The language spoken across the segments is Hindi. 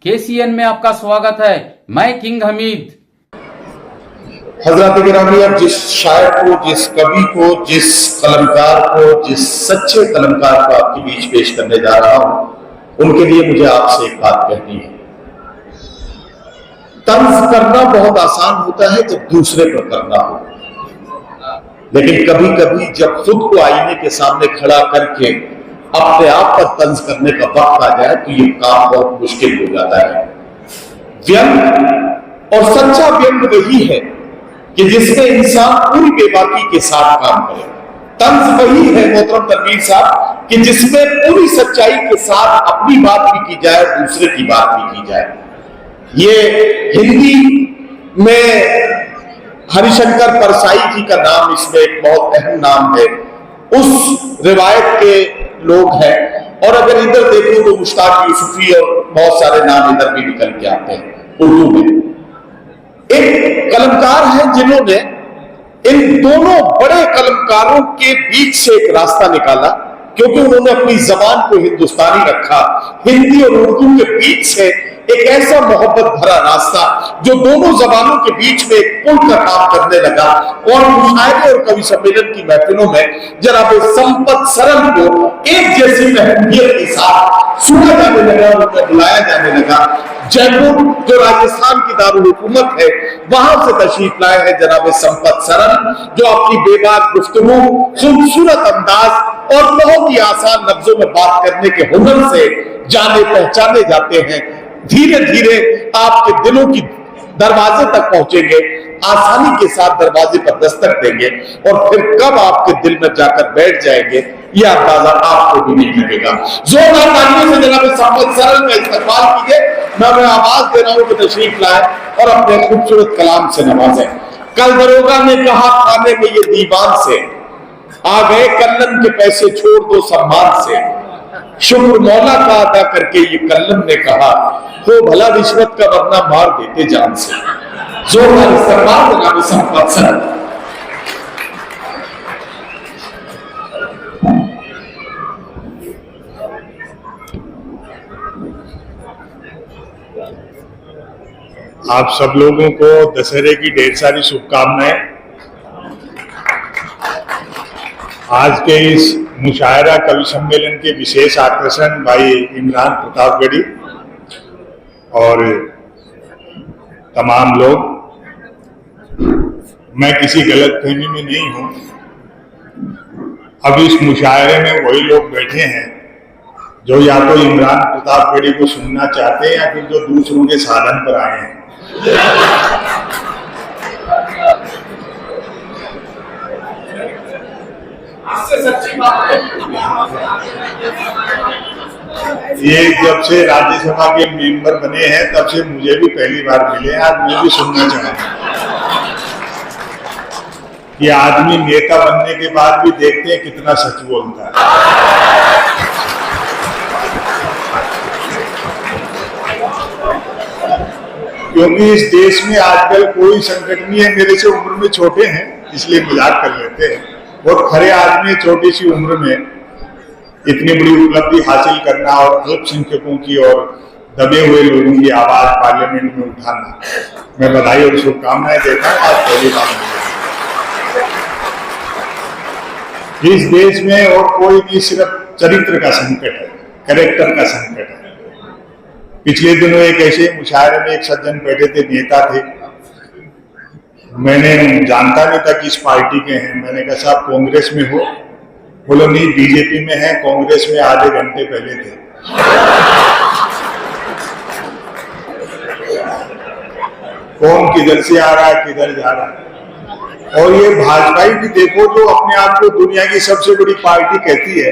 KCN में आपका स्वागत है। मैं किंग हमीद। हजरत गिरामी, अब जिस शायर को, जिस कवि को, जिस कलमकार को, जिस सच्चे कलमकार को आपके बीच पेश करने जा रहा हूं, उनके लिए मुझे आपसे एक बात कहनी है। तंज करना बहुत आसान होता है जब दूसरे पर करना हो, लेकिन कभी कभी जब खुद को आईने के सामने खड़ा करके अपने आप पर तंज करने का वक्त आ जाए तो ये काम बहुत मुश्किल हो जाता है। व्यंग और सच्चा व्यंग वही है कि जिसमें इंसान पूरी बेबाकी के साथ काम करे। तंज वही है मोहतरम तनवीर साहब कि जिसमें पूरी सच्चाई के साथ अपनी बात भी की जाए, दूसरे की बात भी की जाए। ये हिंदी में हरिशंकर परसाई जी का नाम इसमें एक बहुत अहम नाम है, उस रिवायत के लोग हैं। और अगर इधर देखो तो मुश्ताक यूसुफी और बहुत सारे नाम इधर भी निकल के आते हैं उर्दू में। एक कलमकार है जिन्होंने इन दोनों बड़े कलमकारों के बीच से एक रास्ता निकाला, क्योंकि उन्होंने अपनी जबान को हिंदुस्तानी रखा। हिंदी और उर्दू के बीच से एक ऐसा मोहब्बत भरा रास्ता जो दोनों जबानों के बीच में एक पुल का काम करने लगा। और मुशायरे और कवि सम्मेलन की महफिलों में जनाब संपत सरन को एक जैसी महबूबियत के साथ सुना जाने लगा, उनको बुलाया जाने लगा। जयपुर जो राजस्थान की दारुल हुकूमत है, वहां से तशरीफ लाए हैं जनाब संपत सरन, जो अपनी बेबाक गुफ्तगू, खूबसूरत अंदाज और बहुत ही आसान लफ्जों में बात करने के हुनर से जाने पहचाने जाते हैं। धीरे धीरे आपके दिलों की दरवाजे तक पहुंचेंगे, आसानी के साथ दरवाजे पर दस्तक देंगे और फिर कब आपके दिल में जाकर बैठ जाएंगे यह अंदाजा आपको भी नहीं लगेगा। जोरदार तालियों से जनाब संपत सरन का इस्तकबाल कीजिए। मैं आवाज दे रहा हूं कि तशरीफ लाए और अपने खूबसूरत कलाम से नवाजें। कल दरोगा ने कहा खाने में ये दीवान से, आ गए कल्लम के पैसे छोड़ दो सम्मान से। शुक्र मौला का अदा करके ये कल्लम ने कहा, हो भला रिश्वत का वरना मार देते जान से। जोरदार इस्तकबाल जनाब संपत सरन। आप सब लोगों को दशहरे की ढेर सारी शुभकामनाएं। आज के इस मुशायरा कवि सम्मेलन के विशेष आकर्षण भाई इमरान प्रतापगढ़ी और तमाम लोग। मैं किसी गलतफहमी में नहीं हूं। अब इस मुशायरे में वही लोग बैठे हैं जो या तो इमरान प्रतापगढ़ी को सुनना चाहते हैं या फिर जो दूसरों के साधन पर आए हैं। ये जब से राज्यसभा के मेंबर बने हैं तब से मुझे भी पहली बार मिले। आज मैं भी सुनना चाहूंगा कि आदमी नेता बनने के बाद भी देखते हैं कितना सच बोलता है। क्योंकि इस देश में आजकल कोई संकट नहीं है। मेरे से उम्र में छोटे हैं इसलिए मजाक कर लेते हैं। बहुत खरे आदमी छोटी सी उम्र में इतनी बड़ी उपलब्धि हासिल करना और अल्पसंख्यकों की और दबे हुए लोगों की आवाज पार्लियामेंट में उठाना, मैं बधाई और शुभकामनाएं देता हूँ। आज पहली बार इस देश में और कोई नहीं, सिर्फ चरित्र का संकट है, कैरेक्टर का संकट है। पिछले दिनों एक ऐसे मुशायरे में एक सज्जन बैठे थे, नेता थे। मैंने जानता नहीं था कि इस पार्टी के हैं। मैंने कहा साहब कांग्रेस में हो? बोलो नहीं, बीजेपी में है। कांग्रेस में आधे घंटे पहले थे। कौन किधर से आ रहा है, किधर जा रहा है। और ये भाजपा भी देखो जो अपने आप को दुनिया की सबसे बड़ी पार्टी कहती है,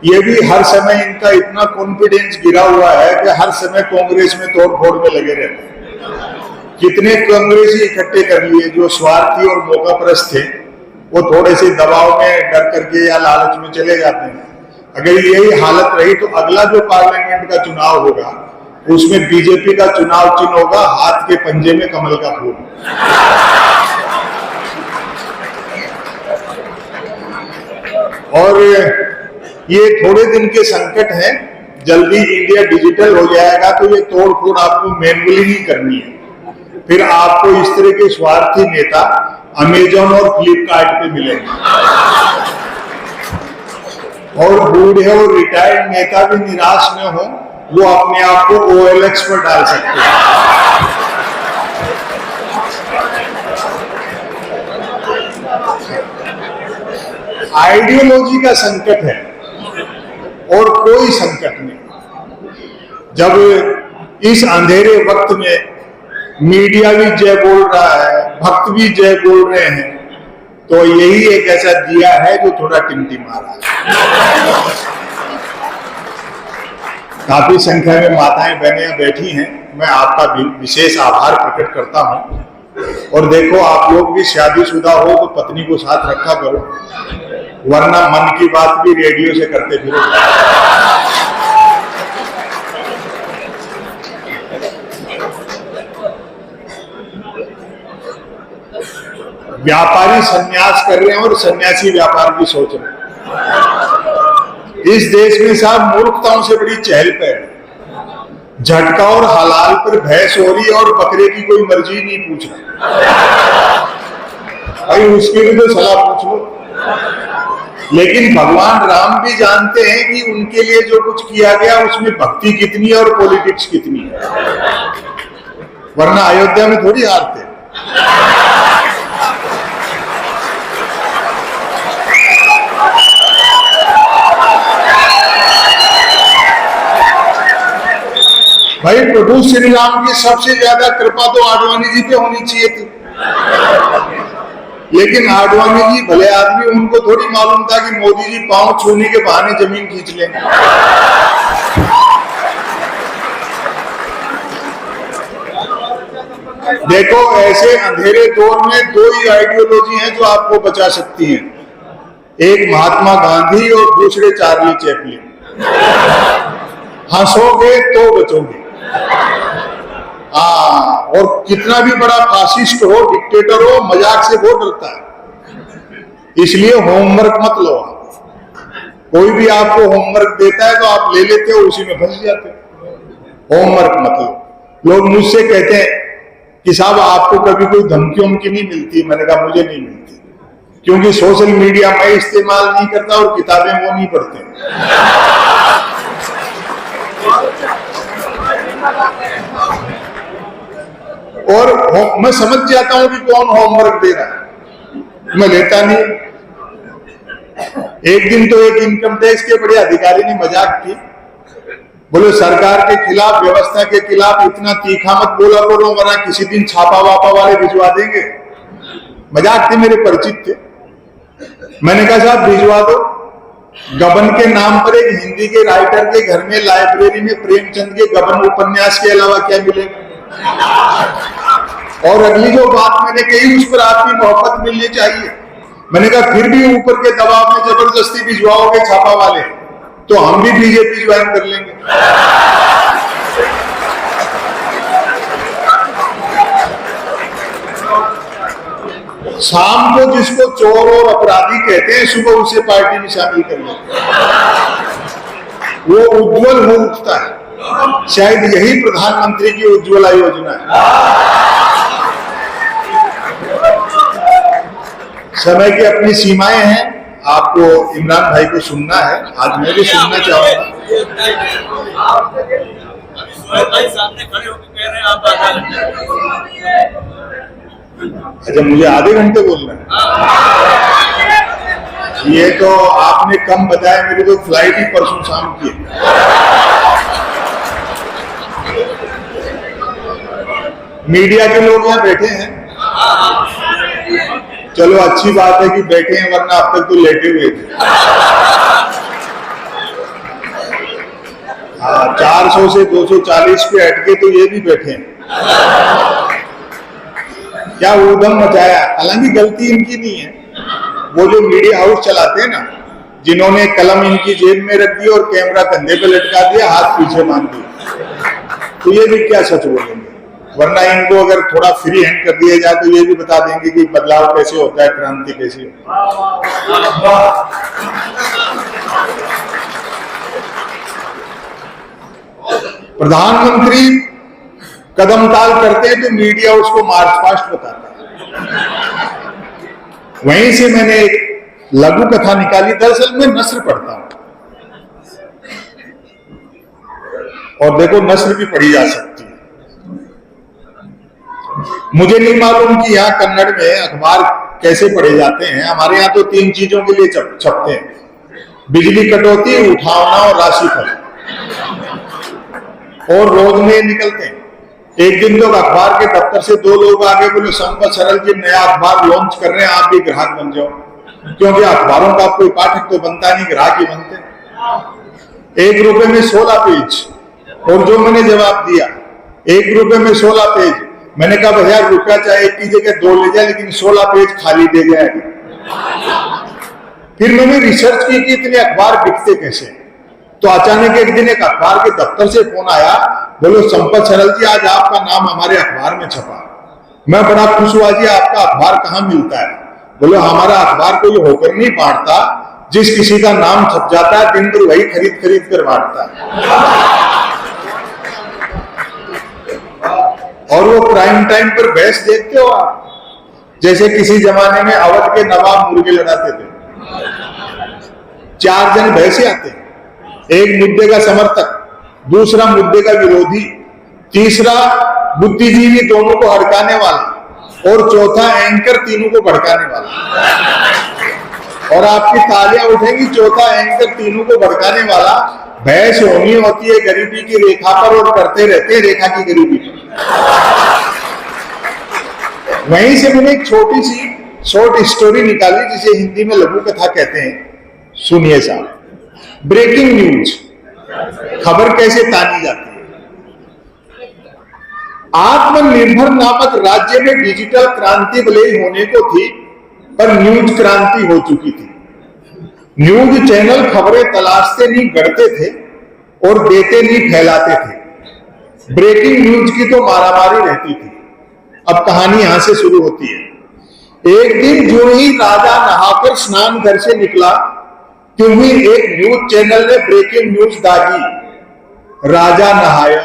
ये भी हर समय इनका इतना कॉन्फिडेंस गिरा हुआ है कि हर समय कांग्रेस में तोड़ फोड़ में लगे रहते हैं। कितने कांग्रेसी इकट्ठे कर लिए जो स्वार्थी और मौकापरस्त थे, वो थोड़े से दबाव में डर करके या लालच में चले जाते हैं। अगर यही हालत रही तो अगला जो पार्लियामेंट का चुनाव होगा उसमें बीजेपी का चुनाव चिन्ह होगा हाथ के पंजे में कमल का फूल। और ये थोड़े दिन के संकट हैं जल्दी इंडिया डिजिटल हो जाएगा तो ये तोड़ फोड़ आपको मैनुअली नहीं करनी है। फिर आपको इस तरह के स्वार्थी नेता अमेजॉन और फ्लिपकार्ट पे मिलेंगे, और बूढ़े और रिटायर्ड नेता भी निराश न हो, वो अपने आप को OLX पर डाल सकते हैं। आइडियोलॉजी का संकट है और कोई संकट नहीं। जब इस अंधेरे वक्त में मीडिया भी जय बोल रहा है, भक्त भी जय बोल रहे हैं, तो यही एक ऐसा दिया है जो थोड़ा टिमटिमा रहा है। काफी संख्या में माताएं बहनें बैठी हैं, मैं आपका विशेष आभार प्रकट करता हूं। और देखो, आप लोग भी शादीशुदा हो तो पत्नी को साथ रखा करो, वरना मन की बात भी रेडियो से करते फिरो। व्यापारी संन्यास कर रहे हैं और सन्यासी व्यापार की सोच रहे हैं। इस देश में साहब मूर्खताओं से बड़ी चहल पहल, झटका और हलाल पर बहस हो रही है और बकरे की कोई मर्जी नहीं पूछ रहा। भाई उसके लिए तो सलाह पूछ लो। लेकिन भगवान राम भी जानते हैं कि उनके लिए जो कुछ किया गया उसमें भक्ति कितनी है और पॉलिटिक्स कितनी है, वरना अयोध्या में थोड़ी हारते। भाई प्रभु श्री राम की सबसे ज्यादा कृपा तो आडवाणी जी पे होनी चाहिए थी, लेकिन आडवाणी जी भले आदमी, उनको थोड़ी मालूम था कि मोदी जी पांव छूने के बहाने जमीन खींच लेंगे। देखो, ऐसे अंधेरे दौर में दो ही आइडियोलॉजी हैं जो आपको बचा सकती हैं, एक महात्मा गांधी और दूसरे चार्ली चैपलिन। हंसोगे तो बचोगे। और कितना भी बड़ा फासिस्ट हो, डिक्टेटर हो, मजाक से वो डरता है। इसलिए होमवर्क मत लो। कोई भी आपको होमवर्क देता है तो आप ले लेते हो, उसी में फंस जाते हो। होमवर्क मत लो। लोग मुझसे कहते हैं कि साहब आपको कभी कोई धमकी वमकी नहीं मिलती? मैंने कहा मुझे नहीं मिलती, क्योंकि सोशल मीडिया मैं इस्तेमाल नहीं करता और किताबें वो नहीं पढ़ते। और मैं समझ जाता हूं कि कौन होमवर्क दे रहा है, मैं लेता नहीं। एक दिन तो एक इनकम टैक्स के बड़े अधिकारी ने मजाक की, बोले सरकार के खिलाफ, व्यवस्था के खिलाफ इतना तीखा मत बोला करो, वरना किसी दिन छापा वापा वाले भिजवा देंगे। मजाक थे, मेरे परिचित थे। मैंने कहा साहब भिजवा दो। गबन के नाम पर एक हिंदी के राइटर के घर में लाइब्रेरी में प्रेमचंद के गबन उपन्यास के अलावा क्या मिलेगा? और अगली जो बात मैंने कही उस पर आपकी मोहब्बत मिलनी चाहिए। मैंने कहा फिर भी ऊपर के दबाव में जबरदस्ती भिजवाओगे छापा वाले, तो हम भी बीजेपी ज्वाइन कर लेंगे। शाम को जिसको चोर और अपराधी कहते हैं, सुबह उसे पार्टी में शामिल कर लेते, वो उज्जवल हो उठता है। शायद यही प्रधानमंत्री की उज्ज्वला योजना है। समय की अपनी सीमाएं हैं। आपको इमरान भाई को सुनना है, आज मैं भी सुनना चाहूंगा। अच्छा, मुझे आधे घंटे बोलना है? ये तो आपने कम बताया, मेरी तो फ्लाइट ही परसों शाम की है। मीडिया के लोग यहाँ बैठे हैं, चलो अच्छी बात है कि बैठे हैं, वरना अब तक तो लेटे हुए थे। 400 से 240 पे हटके तो ये भी बैठे हैं। क्या ऊधम मचाया। हालांकि गलती इनकी नहीं है, वो जो मीडिया हाउस चलाते हैं ना, जिन्होंने कलम इनकी जेब में रख दी और कैमरा कंधे पे लटका दिया, हाथ पीछे बांध दिया, तो ये भी क्या सच बोलेंगे? वरना इनको अगर थोड़ा फ्री हैंड कर दिया जाए तो ये भी बता देंगे कि बदलाव कैसे होता है, क्रांति कैसे होती है। प्रधानमंत्री कदम ताल करते हैं तो मीडिया उसको मार्च पास्ट बताता है। वहीं से मैंने एक लघु कथा निकाली। दरअसल मैं नस्र पढ़ता हूं, और देखो नस्र भी पढ़ी जा सकती है। मुझे नहीं मालूम कि यहाँ कन्नड़ में अखबार कैसे पढ़े जाते हैं। हमारे यहाँ तो 3 चीजों के लिए छपते हैं, बिजली कटौती, उठावना और राशिफल, और रोज में निकलते हैं। एक दिन लोग अखबार के दफ्तर से 2 लोग आगे बोले, संपत सरल जी नया अखबार लॉन्च कर रहे हैं, आप भी ग्राहक बन जाओ। क्योंकि अखबारों का कोई पाठक तो बनता नहीं, ग्राहक ही बनते। 1 रुपए में 16 पेज। और जो मैंने जवाब दिया, 1 रुपए में 16 पेज। मैंने कहा भैया रुपया चाहे 1 की जगह 2 ले जाए, लेकिन 16 पेज खाली दे जाएगा। फिर मैंने रिसर्च की कि इतने अखबार बिकते कैसे। तो अचानक एक दिन एक अखबार के दफ्तर से फोन आया, बोलो संपत सरल जी आज आपका नाम हमारे अखबार में छपा। मैं बड़ा खुश हुआ जी, आपका अखबार कहाँ मिलता है? बोलो हमारा अखबार कोई होकर नहीं बांटता, जिस किसी का नाम छप जाता है दिन भर वही खरीद खरीद कर बांटता है। और वो प्राइम टाइम पर बहस देखते हो आप, जैसे किसी जमाने में अवध के नवाब मुर्गे लड़ाते थे। 4 जन बहसे आते, एक मुद्दे का समर्थक, दूसरा मुद्दे का विरोधी, तीसरा बुद्धिजीवी दोनों को हड़काने वाला, और चौथा एंकर तीनों को भड़काने वाला। और आपकी तालियां उठेंगी, चौथा एंकर तीनों को भड़काने वाला। बहस होनी होती है गरीबी की रेखा पर, और करते रहते हैं रेखा की गरीबी पर। वहीं से मैंने एक छोटी सी शॉर्ट स्टोरी निकाली, जिसे हिंदी में लघु कथा कहते हैं। सुनिए साहब। ब्रेकिंग न्यूज, खबर कैसे तानी जाती है। आत्मनिर्भर नामक राज्य में डिजिटल क्रांति भले ही होने को थी, पर न्यूज क्रांति हो चुकी थी। न्यूज चैनल खबरें तलाशते नहीं गढ़ते थे, और देते नहीं फैलाते थे। ब्रेकिंग न्यूज की तो मारामारी रहती थी। अब कहानी यहां से शुरू होती है। एक दिन जो ही राजा नहाकर स्नान घर से निकला, क्यों ही एक न्यूज चैनल ने ब्रेकिंग न्यूज दागी, राजा नहाया।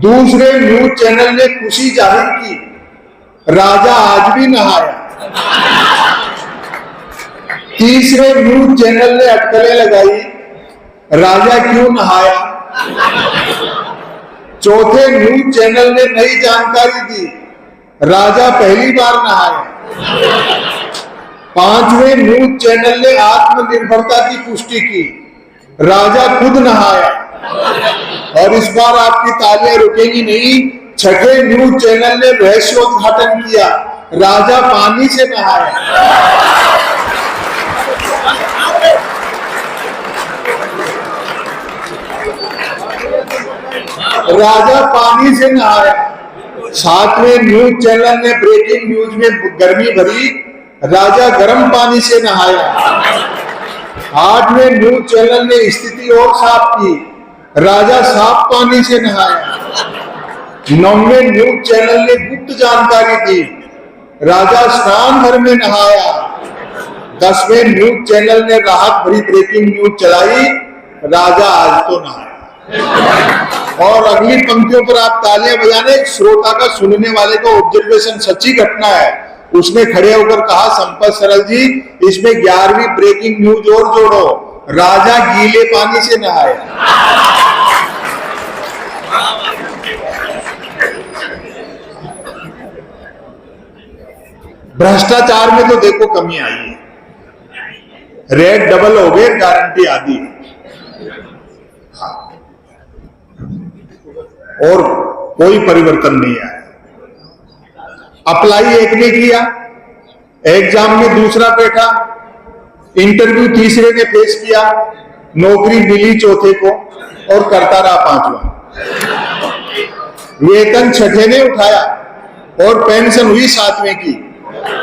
दूसरे न्यूज चैनल ने खुशी जाहिर की, राजा आज भी नहाया। तीसरे न्यूज चैनल ने अटकलें लगाई, राजा क्यों नहाया। चौथे न्यूज चैनल ने नई जानकारी दी, राजा पहली बार नहाया। 5वें न्यूज चैनल ने आत्मनिर्भरता की पुष्टि की, राजा खुद नहाया। और इस बार आपकी तालियां रुकेंगी नहीं, 6ठे न्यूज चैनल ने रहस्योद्घाटन किया, राजा पानी से नहाया। राजा पानी से नहाया। 7वें न्यूज चैनल ने ब्रेकिंग न्यूज में गर्मी भरी, राजा गर्म पानी से नहाया। 8वें न्यूज चैनल ने स्थिति और साफ की, राजा साफ पानी से नहाया। 9वें न्यूज चैनल ने गुप्त जानकारी दी, राजा स्नान घर में नहाया। 10वें न्यूज चैनल ने राहत भरी ब्रेकिंग न्यूज चलाई, राजा आज तो नहाया। और अगली पंक्तियों पर आप तालियां बजाने, एक श्रोता का, सुनने वाले का ऑब्जर्वेशन, सच्ची घटना है। उसने खड़े होकर कहा, संपत सरल जी इसमें 11वीं ब्रेकिंग न्यूज और जोड़ो, राजा गीले पानी से नहाया। भ्रष्टाचार में तो देखो कमी आई है, रेट डबल हो गए, गारंटी आदि है। और कोई परिवर्तन नहीं आया। अप्लाई एक ने किया, एग्जाम में दूसरा बैठा, इंटरव्यू तीसरे ने फेस किया, नौकरी मिली चौथे को, और करता रहा 5वां। वेतन 6ठे ने उठाया, और पेंशन हुई 7वें की।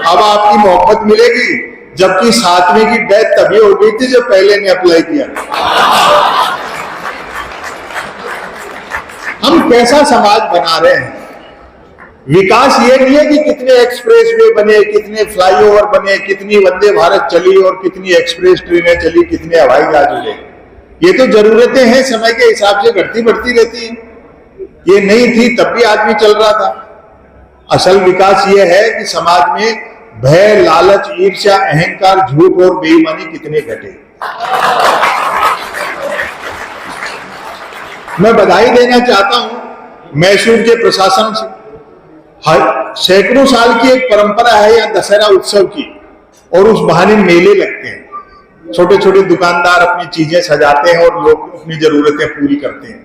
अब आपकी मोहब्बत मिलेगी, जबकि 7वें की डेथ तभी हो गई थी जब पहले ने अप्लाई किया। हम कैसा समाज बना रहे हैं? विकास ये नहीं है कि कितने एक्सप्रेस वे बने, कितने फ्लाईओवर बने, कितनी वंदे भारत चली और कितनी एक्सप्रेस ट्रेनें चली, कितने हवाई जहाज उड़े। ये तो जरूरतें हैं, समय के हिसाब से घटती बढ़ती रहती हैं। ये नहीं थी तब भी आदमी चल रहा था। असल विकास ये है कि समाज में भय, लालच, ईर्ष्या, अहंकार, झूठ और बेईमानी कितने घटे। मैं बधाई देना चाहता हूं मैसूर के प्रशासन से। सैकड़ों साल की एक परंपरा है यहाँ दशहरा उत्सव की, और उस बहाने मेले लगते हैं। छोटे छोटे दुकानदार अपनी चीजें सजाते हैं और लोग अपनी जरूरतें पूरी करते हैं।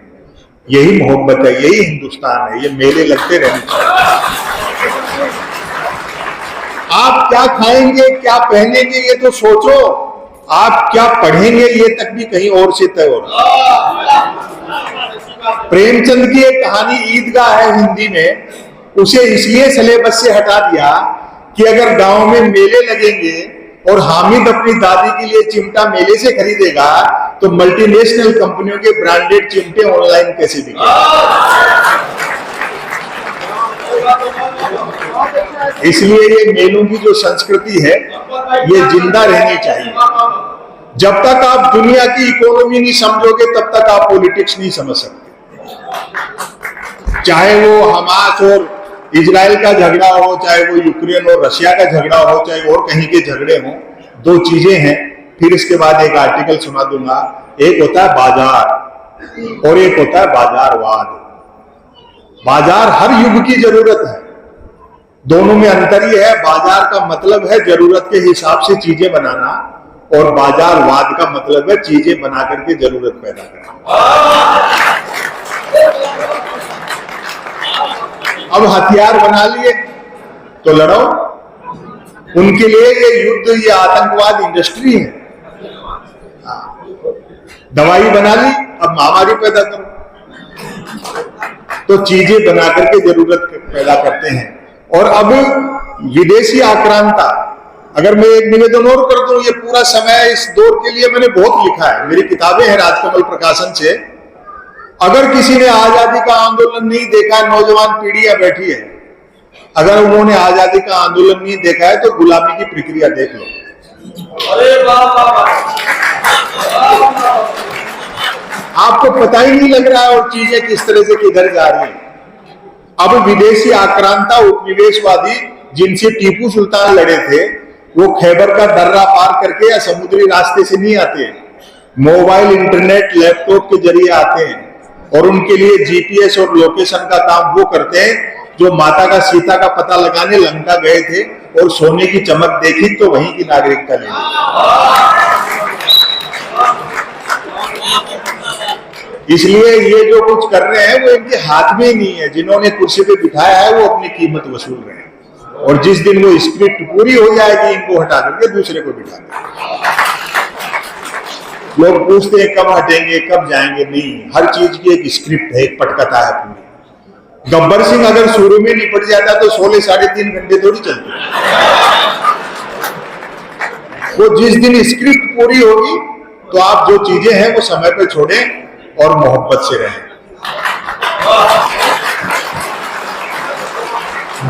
यही मोहब्बत है, यही हिंदुस्तान है। ये मेले लगते रहने चाहिए। आप क्या खाएंगे, क्या पहनेंगे, ये तो सोचो। आप क्या पढ़ेंगे, ये तक भी कहीं और से तय हो रहा। प्रेमचंद की एक कहानी ईदगाह है हिंदी में, उसे इसलिए सिलेबस से हटा दिया कि अगर गांव में मेले लगेंगे और हामिद अपनी दादी के लिए चिमटा मेले से खरीदेगा तो मल्टीनेशनल कंपनियों के ब्रांडेड चिमटे ऑनलाइन कैसे बिकेंगे। इसलिए ये मेलों की जो संस्कृति है ये जिंदा रहनी चाहिए। जब तक आप दुनिया की इकोनॉमी नहीं समझोगे तब तक आप पॉलिटिक्स नहीं समझ सकते। चाहे वो हमास और इजराइल का झगड़ा हो, चाहे वो यूक्रेन और रशिया का झगड़ा हो, चाहे और कहीं के झगड़े हो, दो चीजें हैं। फिर इसके बाद एक आर्टिकल सुना दूंगा। एक होता है बाजार और एक होता है बाजारवाद। बाजार हर युग की जरूरत है, दोनों में अंतर ही है। बाजार का मतलब है जरूरत के हिसाब से चीजें बनाना, और बाजारवाद का मतलब है चीजें बना करके जरूरत पैदा करना। अब हथियार बना लिए तो लड़ो, उनके लिए ये युद्ध, ये आतंकवाद इंडस्ट्री है। दवाई बना ली, अब महामारी पैदा करो। तो चीजें बना करके जरूरत पैदा करते हैं। और अब विदेशी आक्रांता, अगर मैं एक निवेदन और कर दूं, ये पूरा समय इस दौर के लिए मैंने बहुत लिखा है, मेरी किताबें हैं राजकमल प्रकाशन से। अगर किसी ने आजादी का आंदोलन नहीं देखा, नौजवान पीढ़ियां बैठी है, अगर उन्होंने आजादी का आंदोलन नहीं देखा है तो गुलामी की प्रक्रिया देख लो। आपको पता ही नहीं लग रहा है और चीजें किस तरह से किधर जा रही हैं। अब विदेशी आक्रांता, उपनिवेशवादी जिनसे टीपू सुल्तान लड़े थे, वो खैबर का दर्रा पार करके या समुद्री रास्ते से नहीं आते, मोबाइल, इंटरनेट, लैपटॉप के जरिए आते हैं। और उनके लिए जीपीएस और लोकेशन का काम वो करते हैं जो माता का सीता का पता लगाने लंका गए थे और सोने की चमक देखी तो वहीं की नागरिकता ले ली। इसलिए ये जो कुछ कर रहे हैं वो इनके हाथ में ही नहीं है। जिन्होंने कुर्सी पे बिठाया है वो अपनी कीमत वसूल रहे हैं, और जिस दिन वो स्क्रिप्ट पूरी हो जाएगी इनको हटा करके दूसरे को बिठा देंगे। लोग पूछते हैं कब हटेंगे, कब जाएंगे। नहीं, हर चीज की एक स्क्रिप्ट है, एक पटकथा है पूरी। गब्बर सिंह अगर शुरू में निपट जाता तो 16 साढ़े 3 घंटे थोड़ी चलते। वो जिस दिन स्क्रिप्ट पूरी होगी तो आप जो चीजें हैं वो समय पे छोड़ें और मोहब्बत से रहें।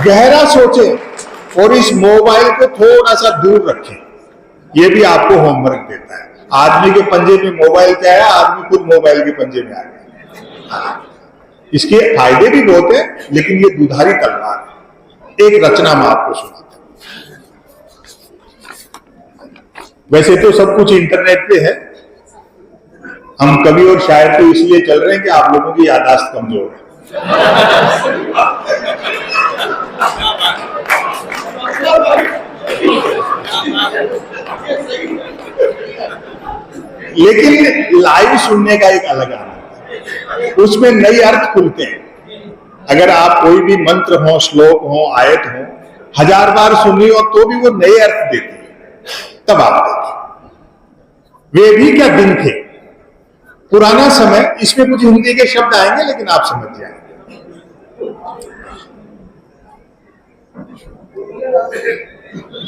गहरा सोचें और इस मोबाइल को थोड़ा सा दूर रखें। ये भी आपको होमवर्क देता है। आदमी के पंजे में मोबाइल क्या है, आदमी खुद मोबाइल के पंजे में आ गया। इसके फायदे भी बहुत है, लेकिन ये दुधारी तलवार है। एक रचना मैं आपको सुनाता हूं। वैसे तो सब कुछ इंटरनेट पे है, हम कवि और शायर तो इसलिए चल रहे हैं कि आप लोगों की याददाश्त कमजोर है। लेकिन लाइव सुनने का एक अलग आनंद है, उसमें नए अर्थ खुलते हैं। अगर आप कोई भी मंत्र हो, श्लोक हो, आयत हो 1000 बार सुनी हो तो भी वो नए अर्थ देती है। तब आप देखिए, वे भी क्या दिन थे, पुराना समय। इसमें कुछ हिंदी के शब्द आएंगे लेकिन आप समझ जाएंगे।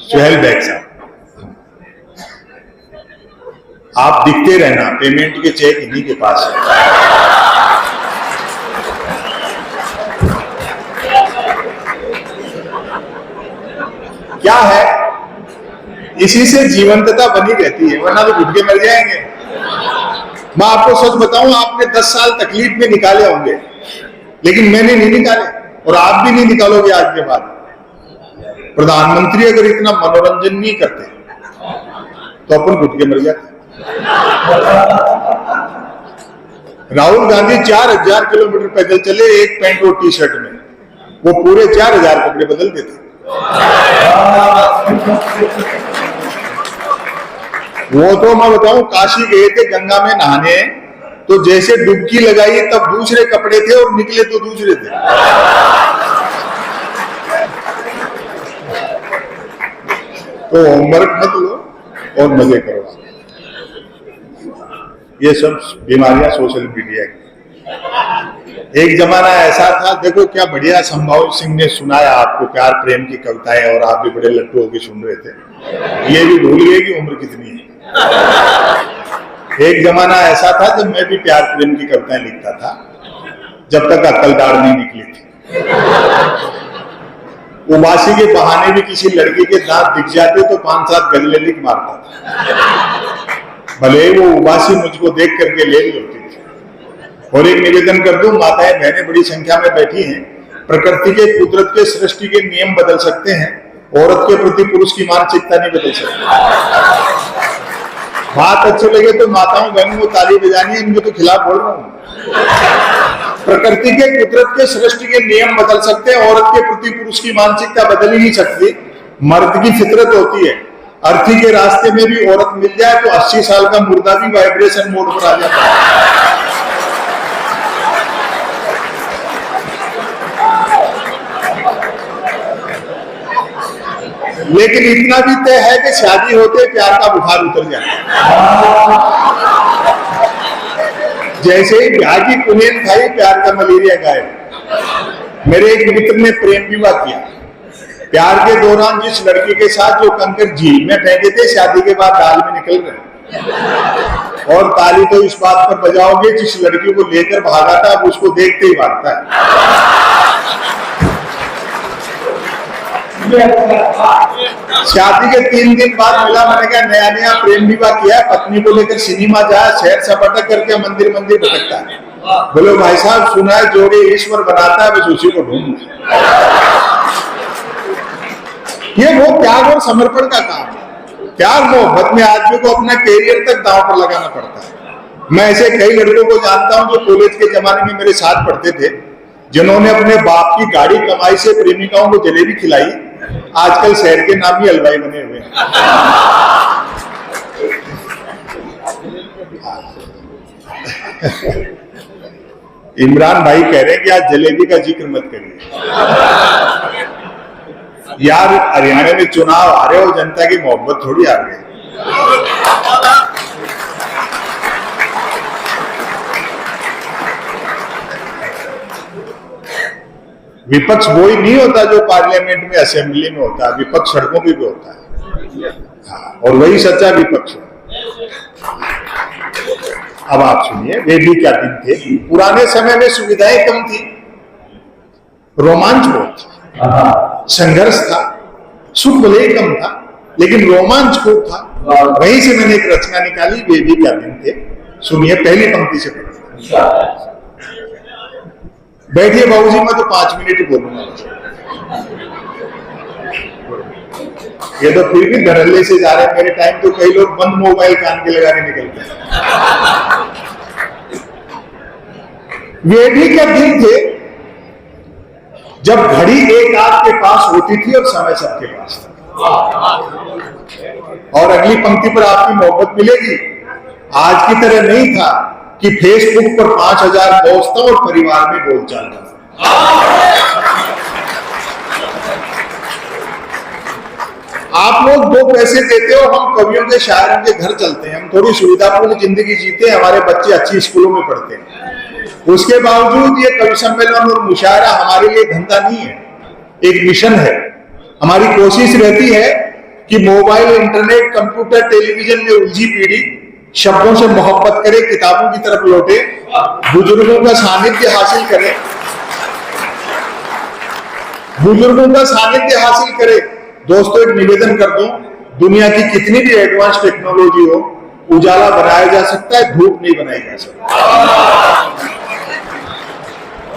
सुहेल बैग साहब, आप दिखते रहना, पेमेंट के चेक इन्हीं के पास है। क्या है, इसी से जीवंतता बनी रहती है, वरना तो घुट के मर जाएंगे। मैं आपको सच बताऊं, आपने 10 साल तकलीफ में निकाले होंगे, लेकिन मैंने नहीं निकाले और आप भी नहीं निकालोगे आज के बाद। प्रधानमंत्री अगर इतना मनोरंजन नहीं करते तो अपन घुट के मर जाते। राहुल गांधी 4000 किलोमीटर पैदल चले एक पैंट और टी शर्ट में, वो पूरे 4000 कपड़े बदल देते। वो तो मैं बताऊं, काशी गए थे गंगा में नहाने, तो जैसे डुबकी लगाई तब दूसरे कपड़े थे और निकले तो दूसरे थे। तो होमवर्क मत लो और मजे करो। ये सब बीमारियां सोशल मीडिया की। एक जमाना ऐसा था, देखो क्या बढ़िया संभाव सिंह ने सुनाया आपको प्यार प्रेम की कविताएं, और आप भी बड़े लट्टू होकर सुन रहे थे। ये भी भूल गए कि उम्र कितनी है। एक जमाना ऐसा था जब मैं भी प्यार प्रेम की कविताएं लिखता था, जब तक अक्लदार नहीं निकली थी। उबासी के बहाने भी किसी लड़की के दांत दिख जाते तो 5-7 गजलें लिख मारता था, भले वो उबासी मुझको देख करके ले ली होती थी। और एक निवेदन कर दूं, माताएं बहनें बड़ी संख्या में बैठी हैं, प्रकृति के कुदरत के सृष्टि के नियम बदल सकते हैं, औरत के प्रति पुरुष की मानसिकता नहीं बदल सकती। बात अच्छी लगे तो माताओं बहनों को ताली बजानी है, इनके तो खिलाफ बोल रहा हूं। प्रकृति के कुदरत के सृष्टि के नियम बदल सकते हैं, औरत के प्रति पुरुष की मानसिकता बदल ही नहीं सकती। मर्द की फितरत होती है, अर्थी के रास्ते में भी औरत मिल जाए तो 80 साल का मुर्दा भी वाइब्रेशन मोड पर आ जाता है। लेकिन इतना भी तय है कि शादी होते प्यार का बुखार उतर जाता है। जैसे ही ब्याह की कुनेन खाई, प्यार का मलेरिया गायब। मेरे एक मित्र ने प्रेम विवाह किया। प्यार के दौरान जिस लड़की के साथ जो कंकर झील में फेंके थे, शादी के बाद दाल में निकल रहे। और ताली तो इस बात पर बजाओगे, जिस लड़की को लेकर भागा था अब उसको देखते ही भागता है। शादी के 3 दिन बाद मिला, मैंने कहा नया नया प्रेम विवाह किया, पत्नी को लेकर सिनेमा जाए, शहर सपाटा करके मंदिर मंदिर भटकता है। बोले भाई साहब, सुना है जोड़े ईश्वर बनाता है, बस उसी को ढूंढ। ये वो त्याग और समर्पण का काम है। प्यार मोहब्बत में आदमी को अपना कैरियर तक दांव पर लगाना पड़ता है। मैं ऐसे कई लड़कों को जानता हूं जो कॉलेज के जमाने में मेरे साथ पढ़ते थे, जिन्होंने अपने बाप की गाड़ी कमाई से प्रेमिकाओं को जलेबी खिलाई, आजकल शहर के नामी हलवाई बने हुए हैं। इमरान भाई कह रहे हैं कि आज जलेबी का जिक्र मत करिए यार। हरियाणा में चुनाव आ रहे हो, जनता की मोहब्बत थोड़ी आ गई। विपक्ष वही नहीं होता जो पार्लियामेंट में असेंबली में होता है, विपक्ष सड़कों पे भी होता है। हाँ, और वही सच्चा विपक्ष है। अब आप सुनिए, वे भी क्या दिन थे। पुराने समय में सुविधाएं कम थी, रोमांच बहुत था, संघर्ष था, सुख भले ही कम था, लेकिन रोमांच खूब था। वहीं से मैंने एक रचना निकाली, वे भी क्या दिन थे। सुनिए, पहली पंक्ति से पढ़िए। बैठिए बाबूजी, मैं तो 5 मिनट ही बोलूंगा। ये तो फिर भी धड़ल्ले से जा रहे हैं। मेरे टाइम तो कई लोग बंद मोबाइल कान के लगा के निकलते हैं। वे भी क्या दिन थे जब घड़ी एक आपके पास होती थी और समय सबके पास था। और अगली पंक्ति पर आपकी मोहब्बत मिलेगी। आज की तरह नहीं था कि फेसबुक पर 5000 दोस्तों और परिवार में बोलचाल था। आप लोग 2 पैसे देते हो, हम कवियों के शायरों के घर चलते हैं, हम थोड़ी सुविधापूर्ण जिंदगी जीते हैं, हमारे बच्चे अच्छी स्कूलों में पढ़ते हैं। उसके बावजूद ये कवि सम्मेलन और मुशायरा हमारे लिए धंधा नहीं है, एक मिशन है। हमारी कोशिश रहती है कि मोबाइल, इंटरनेट, कंप्यूटर, टेलीविजन में उलझी पीढ़ी शब्दों से मोहब्बत करे, किताबों की तरफ लौटे, बुजुर्गों का सानिध्य हासिल करे, बुजुर्गों का सानिध्य हासिल करे। दोस्तों, एक निवेदन कर दूं, दुनिया की कितनी भी एडवांस टेक्नोलॉजी हो, उजाला बनाया जा सकता है, धूप नहीं बनाई जा सकती।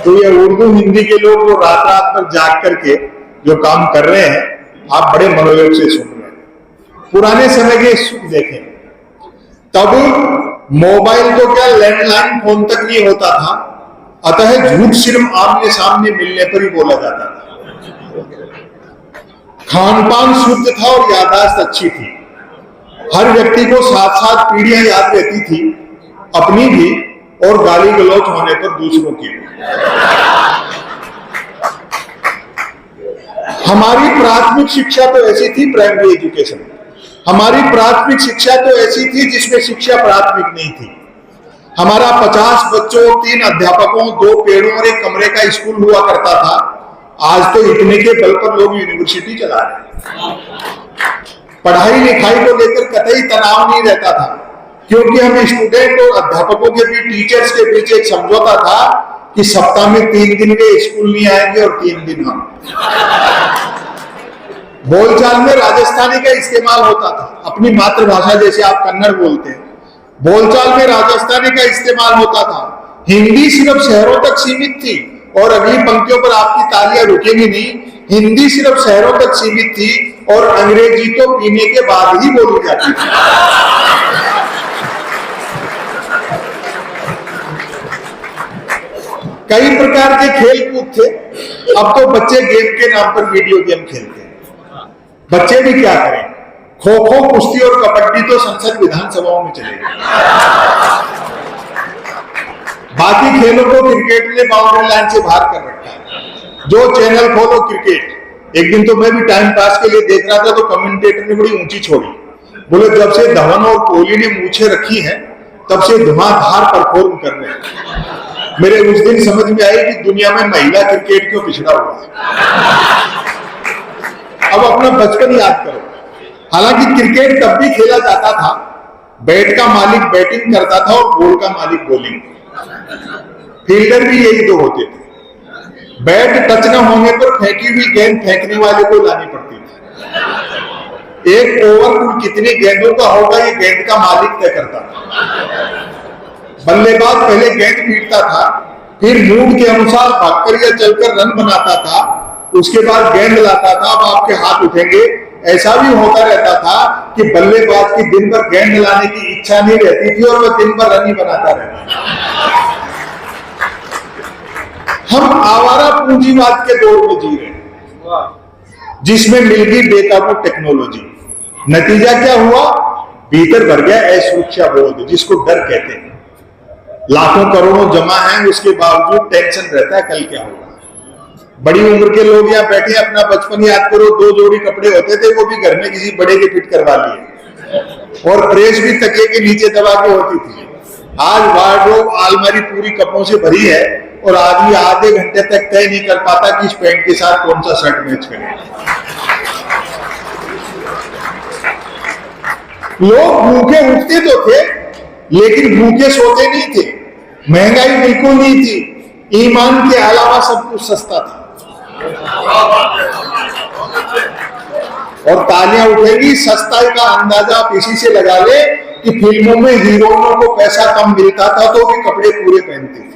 तो ये उर्दू हिंदी के लोग जो रात रात पर जाग करके जो काम कर रहे हैं, आप बड़े मनोयोग से सुन रहे हैं। पुराने समय के सुख देखें, तब मोबाइल तो क्या लैंडलाइन फोन तक नहीं होता था, अतः झूठ सिर्फ आमने सामने मिलने पर ही बोला जाता था। खान पान शुद्ध था और याददाश्त अच्छी थी। हर व्यक्ति को 7-7 पीढ़ियां याद रहती थी, अपनी भी और गाली गलौज होने पर दूसरों की भी। हमारी प्राथमिक शिक्षा तो ऐसी थी, प्राइमरी एजुकेशन, हमारी प्राथमिक शिक्षा तो ऐसी थी जिसमें शिक्षा प्राथमिक नहीं थी। हमारा 50 बच्चों, 3 अध्यापकों, 2 पेड़ों और 1 कमरे का स्कूल हुआ करता था। आज तो इतने के बल पर लोग यूनिवर्सिटी चला रहे हैं। पढ़ाई लिखाई को लेकर कतई तनाव नहीं रहता था, क्योंकि हम स्टूडेंट और अध्यापकों के बीच, टीचर्स के बीच एक समझौता था कि सप्ताह में 3 दिन वे स्कूल नहीं आएंगे और 3 दिन हम। बोलचाल में राजस्थानी का इस्तेमाल होता था, अपनी मातृभाषा जैसे आप कन्नड़ बोलते हैं, बोलचाल में राजस्थानी का इस्तेमाल होता था। हिंदी सिर्फ शहरों तक सीमित थी, और अगली पंक्तियों पर आपकी तालियां रुकेगी नहीं। हिंदी सिर्फ शहरों तक सीमित थी और अंग्रेजी तो पीने के बाद ही बोली जाती थी। कई प्रकार के खेल कूद थे। अब तो बच्चे गेम के नाम पर वीडियो गेम खेलते हैं। बच्चे भी क्या करें, खो खो, कुश्ती और कबड्डी तो संसद विधानसभाओं में चलेगी। बाकी खेलों को क्रिकेट ने बाउंड्री लाइन से बाहर कर रखा है। जो चैनल खोलो क्रिकेट। एक दिन तो मैं भी टाइम पास के लिए देख रहा था, तो कमेंटेटर ने बड़ी ऊंची छोड़ी, बोले जब से धवन और कोहली ने मूछें रखी हैं तब से धुआंधार परफॉर्म कर रहे हैं। मेरे उस दिन समझ में आई कि दुनिया में महिला क्रिकेट क्यों पिछड़ा हुआ है। अब अपना बचपन याद करो। हालांकि क्रिकेट तब भी खेला जाता था, बैट का मालिक बैटिंग करता था और बॉल का मालिक बॉलिंग। फील्डर भी यही 2 होते थे। बैट टच न होने पर फेंकी हुई गेंद फेंकने वाले को लानी पड़ती थी। एक ओवर कुल कितने गेंदों का होगा, ये गेंद का मालिक तय करता था। बल्लेबाज पहले गेंद पीटता था, फिर मूड के अनुसार भागकर या चलकर रन बनाता था, उसके बाद गेंद लाता था। अब आपके हाथ उठेंगे। ऐसा भी होता रहता था कि बल्लेबाज की दिन भर गेंद लाने की इच्छा नहीं रहती थी और वह दिन भर रन ही बनाता रहता। हम आवारा पूंजीवाद के दौर में जी रहे हैं, जिसमें मिल गई बेकाबू टेक्नोलॉजी। नतीजा क्या हुआ, भीतर भर गया असुरक्षा बोध, जिसको डर कहते हैं। लाखों करोड़ों जमा हैं, उसके बावजूद टेंशन रहता है कल क्या होगा। बड़ी उम्र के लोग यहाँ बैठे, अपना बचपन याद करो। 2 जोड़ी कपड़े होते थे, वो भी घर में किसी बड़े के फिट करवा लिए, और प्रेस भी तकिए के नीचे दबा के होती थी। आज वार्डरोब, अलमारी पूरी कपड़ों से भरी है और आदमी आधे घंटे तक तय नहीं कर पाता कि इस पैंट के साथ कौन सा शर्ट मैच करे। लोग भूखे उठते तो थे, लेकिन भूखे सोते नहीं थे। महंगाई बिल्कुल नहीं थी, ईमान के अलावा सब कुछ सस्ता था। और तालियां उठेगी, सस्ताई का अंदाजा आप इसी से लगा ले कि फिल्मों में हीरोइनों को पैसा कम मिलता था तो भी कपड़े पूरे पहनते थे।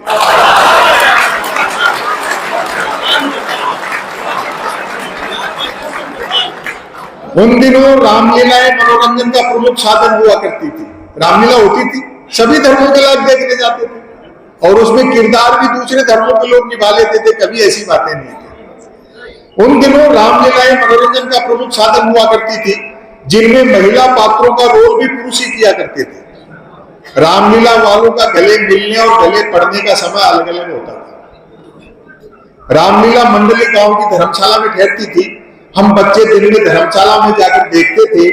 उन दिनों रामलीलाएं मनोरंजन का प्रमुख साधन हुआ करती थी। रामलीला होती थी, सभी धर्मों के लोग देखने जाते थे, और उसमें किरदार भी दूसरे धर्मों के लोग निभा लेते थे। कभी ऐसी बातें नहीं थी। उन दिनों रामलीलाएं मनोरंजन का प्रमुख साधन हुआ करती थी, जिनमें महिला पात्रों का रोल भी पुरुष ही किया करते थे। रामलीला वालों का गले मिलने और गले पड़ने का समय अलग अलग होता था। रामलीला मंडली गांव की धर्मशाला में ठहरती थी। हम बच्चे दिन में धर्मशाला में जाकर देखते थे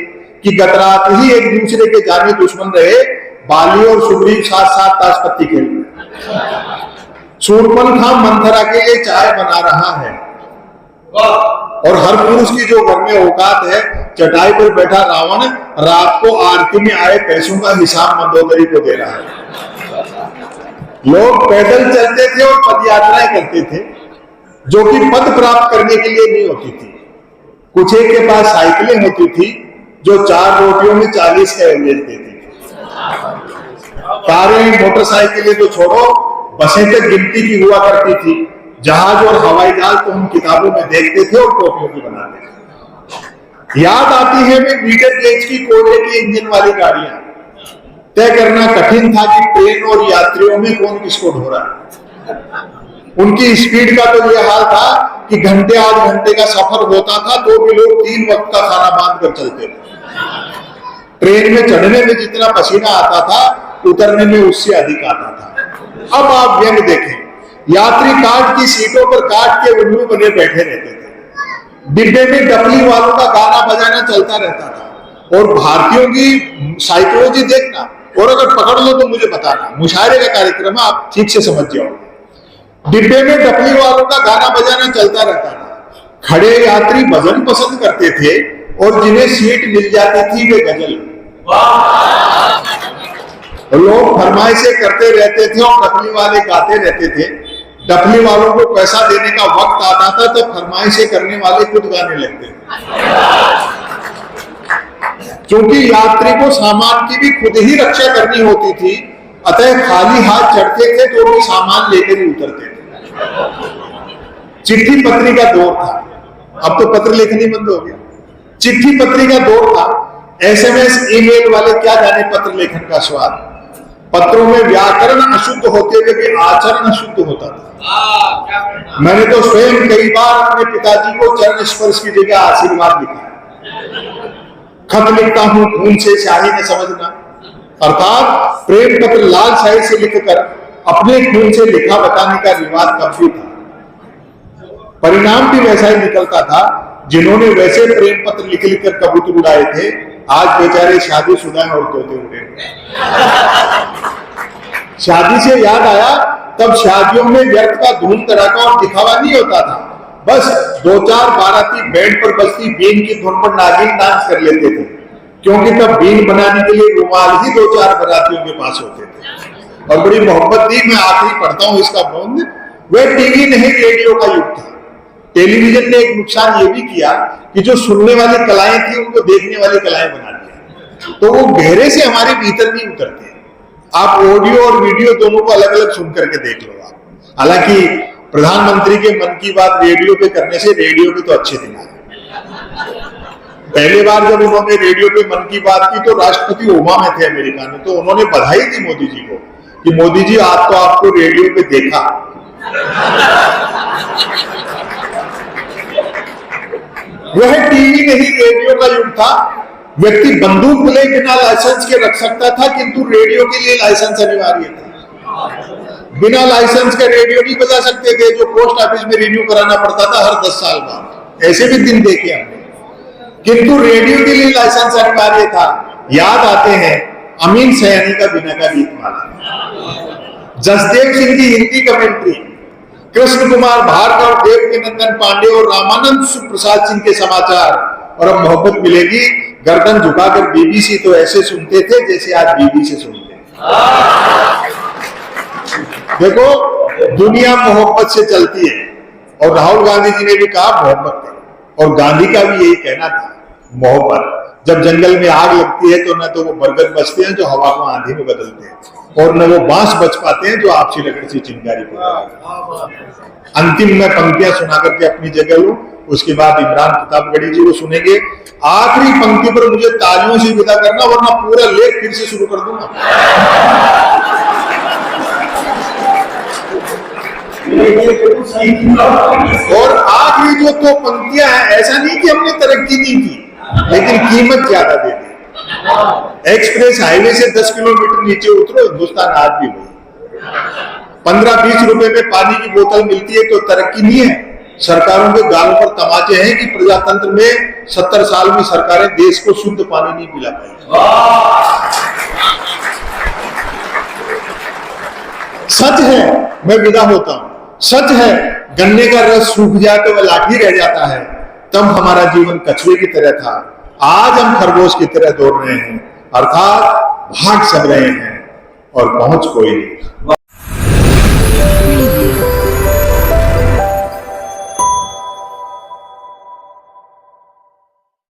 कि गत रात ही एक दूसरे के जानी दुश्मन रहे बाली और सुग्रीव साथ साथ ताशपत्ती खेल रहे। शूर्पणखा मंथरा के लिए चाय बना रहा है, और हर पुरुष की जो घर में औकात है, चटाई पर बैठा रावण रात को आरती में आए पैसों का हिसाब मंदोदरी को दे रहा है। लोग पैदल चलते थे और पद यात्राएं करते थे, जो कि पद प्राप्त करने के लिए नहीं होती थी। कुछ एक के पास साइकिलें होती थी, जो 4 रोटियों में 40 का एवरेज देती थी। कारें मोटरसाइकिलें तो छोड़ो, बसें तक गिनती की हुआ करती थी। जहाज और हवाई जहाज तो हम किताबों में देखते थे और टोपियों की बनाते थे। याद आती है वे मीटर गेज की कोयले की इंजन वाली गाड़ियां। तय करना कठिन था कि ट्रेन और यात्रियों में कौन किसको ढो रहा है। उनकी स्पीड का तो यह हाल था कि घंटे 8 घंटे का सफर होता था तो भी लोग 3 वक्त का खाना बांध कर चलते थे। ट्रेन में चढ़ने में जितना पसीना आता था, उतरने में उससे अधिक आता था। अब आप व्यंग देखें, यात्री काट की सीटों पर काट के उल्लू बने बैठे रहते थे। डिब्बे में डपली वालों का गाना बजाना चलता रहता था। और भारतीयों की साइकोलॉजी देखना, और अगर पकड़ लो तो मुझे बताना, मुशायरे का कार्यक्रम है, आप ठीक से समझ जाओगे। डिब्बे में डपली वालों का गाना बजाना चलता रहता था। खड़े यात्री भजन पसंद करते थे और जिन्हें सीट मिल जाती थी वे गजल। लोग फरमाइशें करते रहते थे और डपली वाले गाते रहते थे। डपली वालों को पैसा देने का वक्त आता था तो फरमाइशें करने वाले खुद गाने लगते थे। क्योंकि यात्री को सामान की भी खुद ही रक्षा करनी होती थी, अतः खाली हाथ चढ़ते थे तो भी सामान लेकर ही उतरते थे। चिट्ठी पत्री का दौर था, अब तो पत्र लेखनी बंद हो गया। चिट्ठी पत्री का दौर था, एसएमएस ईमेल वाले क्या जाने पत्र लेखन का स्वाद। पत्रों में व्याकरण अशुद्ध होते हुए भी आचरण अशुद्ध होता था। मैंने तो स्वयं कई बार अपने पिताजी को चरण स्पर्श की जगह आशीर्वाद लिखा। खत लिखता हूं खून से स्याही न समझना, अर्थात प्रेम पत्र लाल स्याही से लिखकर अपने खून से लिखा बताने का रिवाज कब भी था। परिणाम भी वैसा ही निकलता था। जिन्होंने वैसे प्रेम पत्र लिख लिखकर कबूतर उड़ाए थे, आज बेचारे शादीशुदा और तोते उड़े। शादी से याद आया, तब शादियों में व्यर्थ का धूम धड़ाका और दिखावा नहीं होता था। बस 2-4 बाराती बैंड पर बजती बीन की धुन पर नागिन डांस कर लेते थे, क्योंकि तब बीन बनाने के लिए रुमाल ही 2-4 बारातियों के पास होते थे। और बड़ी मोहब्बत थी, मैं आखिरी पढ़ता हूं इसका बंद, वह टीवी नहीं रेडियो का युग था। टेलीविजन ने एक नुकसान ये भी किया कि जो सुनने वाली कलाएं थी उनको देखने वाली कलाएं बना दिया, तो वो गहरे से हमारे भीतर नहीं उतरते। आप ऑडियो और वीडियो दोनों को अलग अलग सुन करके देख लो आप। हालांकि प्रधानमंत्री के मन की बात रेडियो पे करने से रेडियो के तो अच्छे दिन आए। पहली बार जब उन्होंने रेडियो पे मन की बात की तो राष्ट्रपति ओबा में थे अमेरिका में, तो उन्होंने बधाई दी मोदी जी को कि मोदी जी आज तो आपको रेडियो पे देखा। वह टीवी नहीं रेडियो का युग था। व्यक्ति बंदूक भले बिना लाइसेंस के रख सकता था, किंतु रेडियो के लिए लाइसेंस अनिवार्य था। बिना लाइसेंस के रेडियो नहीं बजा सकते थे, जो पोस्ट ऑफिस में रिन्यू कराना पड़ता था हर 10 साल बाद। ऐसे भी दिन देखे हमने, किंतु रेडियो के लिए लाइसेंस अनिवार्य था। याद आते हैं अमीन सयानी का बिना का गीतमाला, जसदेव सिंह की हिंदी कमेंट्री, कृष्ण कुमार भार्गव, देवकीनंदन पांडे और रामानंद सुप्रसाद सिंह के समाचार। और अब मोहब्बत मिलेगी, गर्दन झुकाकर बीबीसी तो ऐसे सुनते थे जैसे आज बीबीसी सुनते हैं। देखो, दुनिया मोहब्बत से चलती है, और राहुल गांधी जी ने भी कहा मोहब्बत करो, और गांधी का भी यही कहना था, मोहब्बत। जब जंगल में आग लगती है तो न तो वो बरगद बचते हैं जो हवा को आंधी में बदलते हैं, और न वो बांस बच पाते हैं जो आपसी लकड़ी से चिंगारी को। अंतिम में पंक्तियां सुना करके अपनी जगह लूं, उसके बाद इमरान प्रतापगढ़ी जी को सुनेंगे। आखिरी पंक्ति पर मुझे तालियों से विदा करना, वरना पूरा लेख फिर से शुरू कर दूंगा। और आखिरी जो 2 पंक्तियां हैं, ऐसा नहीं कि हमने तरक्की नहीं की, लेकिन कीमत ज्यादा दे दी। एक्सप्रेस हाईवे से 10 किलोमीटर नीचे उतरो, हिंदुस्तान आज भी वही। 15-20 रुपए में पानी की बोतल मिलती है तो तरक्की नहीं है। सरकारों के गालों पर तमाचे हैं कि प्रजातंत्र में 70 साल में सरकारें देश को शुद्ध पानी नहीं पिला पाई। सच है, मैं विदा होता हूं। सच है, गन्ने का रस सूख जाए तो वह लाठी रह जाता है। तब हमारा जीवन कछुए की तरह था, आज हम खरगोश की तरह दौड़ रहे हैं, अर्थात भाग सब रहे हैं और पहुंच कोई नहीं।